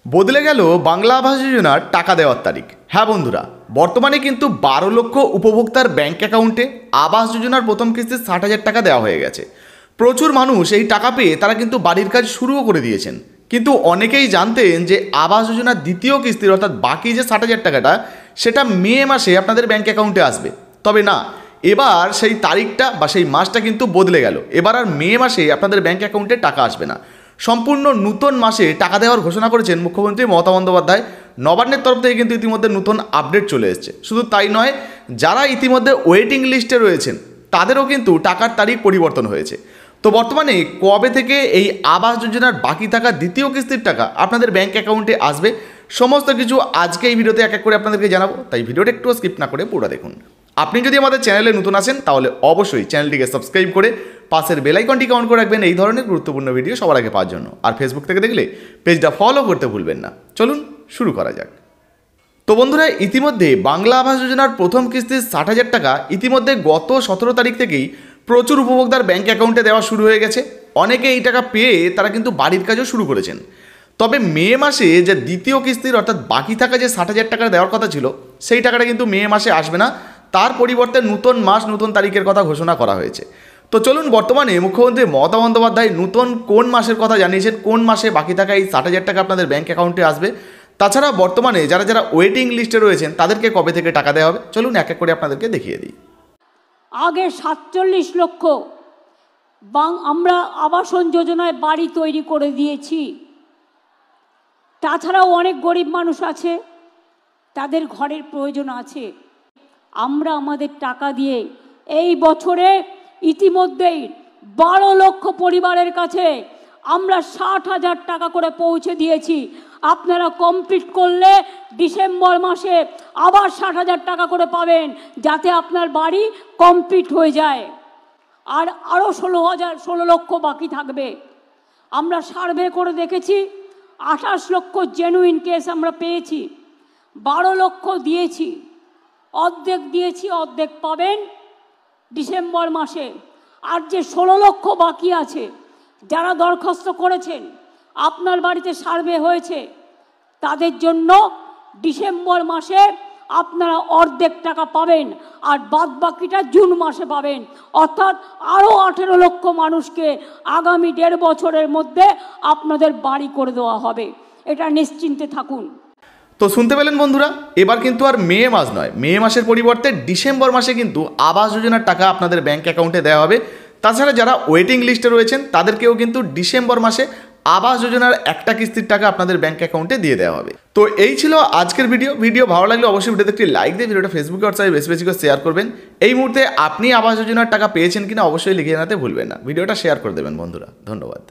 বদলে গেল বাংলা আবাস যোজনার টাকা দেওয়ার তারিখ। হ্যাঁ বন্ধুরা, বর্তমানে কিন্তু 12 লক্ষ উপভোক্তার ব্যাংক অ্যাকাউন্টে আবাস যোজনার প্রথম কিস্তি 60,000 টাকা দেওয়া হয়ে গেছে। প্রচুর মানুষ এই টাকা পেয়ে তারা কিন্তু বাড়ির কাজ শুরুও করে দিয়েছেন। কিন্তু অনেকেই জানতেন যে আবাস যোজনার দ্বিতীয় কিস্তির অর্থাৎ বাকি যে 60,000 টাকাটা সেটা মে মাসে আপনাদের ব্যাংক অ্যাকাউন্টে আসবে। তবে না, এবার সেই তারিখটা বা সেই মাসটা কিন্তু বদলে গেল। এবার আর মে মাসে আপনাদের ব্যাংক অ্যাকাউন্টে টাকা আসবে না, সম্পূর্ণ নতুন মাসে টাকা দেওয়ার ঘোষণা করেছেন মুখ্যমন্ত্রী মমতা বন্দ্যোপাধ্যায়। নবান্নের তরফ থেকে কিন্তু ইতিমধ্যে নতুন আপডেট চলে এসেছে। শুধু তাই নয়, যারা ইতিমধ্যে ওয়েটিং লিস্টে রয়েছেন তাদেরও কিন্তু টাকার তারিখ পরিবর্তন হয়েছে। তো বর্তমানে কবে থেকে এই আবাস যোজনার বাকি থাকা দ্বিতীয় কিস্তির টাকা আপনাদের ব্যাংক অ্যাকাউন্টে আসবে, সমস্ত কিছু আজকে এই ভিডিওতে এক এক করে আপনাদেরকে জানাবো। তাই ভিডিওটা একটু স্কিপ না করে পুরো দেখুন। আপনি যদি আমাদের চ্যানেলে নতুন আসেন তাহলে অবশ্যই চ্যানেলটিকে সাবস্ক্রাইব করে পাশের বেল আইকনটিকে অন করে রাখবেন এই ধরনের গুরুত্বপূর্ণ ভিডিও সবার আগে পাওয়ার জন্য। আর ফেসবুক থেকে দেখলে পেজটা ফলো করতে ভুলবেন না। চলুন শুরু করা যাক। তো বন্ধুরা, ইতিমধ্যে বাংলা আবাস যোজনার প্রথম কিস্তির 60,000 টাকা ইতিমধ্যে গত 17 তারিখ থেকেই প্রচুর উপভোক্তার ব্যাংক অ্যাকাউন্টে দেওয়া শুরু হয়ে গেছে। অনেকে এই টাকা পেয়ে তারা কিন্তু বাড়ির কাজও শুরু করেছেন। তবে মে মাসে যে দ্বিতীয় কিস্তির অর্থাৎ বাকি থাকা যে 60,000 টাকা দেওয়ার কথা ছিল সেই টাকাটা কিন্তু মে মাসে আসবে না, তার পরিবর্তে নতুন মাস নতুন তারিখের কথা ঘোষণা করা হয়েছে। তো চলুন বর্তমানে মুখ্যমন্ত্রী মমতা বন্দ্যোপাধ্যায় নতুন কোন মাসের কথা জানিয়েছেন, কোন মাসে বাকি থাকা এই 60,000 টাকা আপনাদের ব্যাংক অ্যাকাউন্টে আসবে, তাছাড়া বর্তমানে যারা যারা ওয়েটিং লিস্টে রয়েছেন তাদেরকে কবে থেকে টাকা দেওয়া হবে, চলুন এক এক করে আপনাদেরকে দেখিয়ে দিই। আগে 47 লক্ষ আমরা আবাসন যোজনায় বাড়ি তৈরি করে দিয়েছি। তাছাড়াও অনেক গরিব মানুষ আছে, তাদের ঘরের প্রয়োজন আছে। আমরা আমাদের টাকা দিয়ে এই বছরে ইতিমধ্যেই 12 লক্ষ পরিবারের কাছে আমরা 60,000 টাকা করে পৌঁছে দিয়েছি। আপনারা কমপ্লিট করলে ডিসেম্বর মাসে আবার 60,000 টাকা করে পাবেন, যাতে আপনার বাড়ি কমপ্লিট হয়ে যায়। আর আরও 16 লক্ষ বাকি থাকবে। আমরা সার্ভে করে দেখেছি 28 লক্ষ জেনুইন কেস আমরা পেয়েছি। 12 লক্ষ দিয়েছি, অর্ধেক দিয়েছি, অর্ধেক পাবেন ডিসেম্বর মাসে। আর যে 16 লক্ষ বাকি আছে, যারা দরখাস্ত করেছেন, আপনার বাড়িতে সার্ভে হয়েছে, তাদের জন্য ডিসেম্বর মাসে আপনারা অর্ধেক টাকা পাবেন আর বাদ বাকিটা জুন মাসে পাবেন। অর্থাৎ আরও 18 লক্ষ মানুষকে আগামী 1.5 বছরের মধ্যে আপনাদের বাড়ি করে দেওয়া হবে, এটা নিশ্চিন্তে থাকুন। তো শুনতে পেলেন বন্ধুরা, এবার কিন্তু আর মে মাস নয়, মে মাসের পরিবর্তে ডিসেম্বর মাসে কিন্তু আবাস যোজনার টাকা আপনাদের ব্যাংক অ্যাকাউন্টে দেওয়া হবে। তাছাড়া যারা ওয়েটিং লিস্টে রয়েছেন তাদেরকেও কিন্তু ডিসেম্বর মাসে আবাস যোজনার একটা কিস্তির টাকা আপনাদের ব্যাংক অ্যাকাউন্টে দিয়ে দেওয়া হবে। তো এই ছিল আজকের ভিডিও ভালো লাগলে অবশ্যই ভিডিওতে একটি লাইক দিয়ে ভিডিওটা ফেসবুকে হোয়াটসঅ্যাপে বেশি বেশি করে শেয়ার করবেন। এই মুহূর্তে আপনি আবাস যোজনার টাকা পেয়েছেন কিনা অবশ্যই লিখে জানাতে ভুলবেন না। ভিডিওটা শেয়ার করে দেবেন বন্ধুরা। ধন্যবাদ।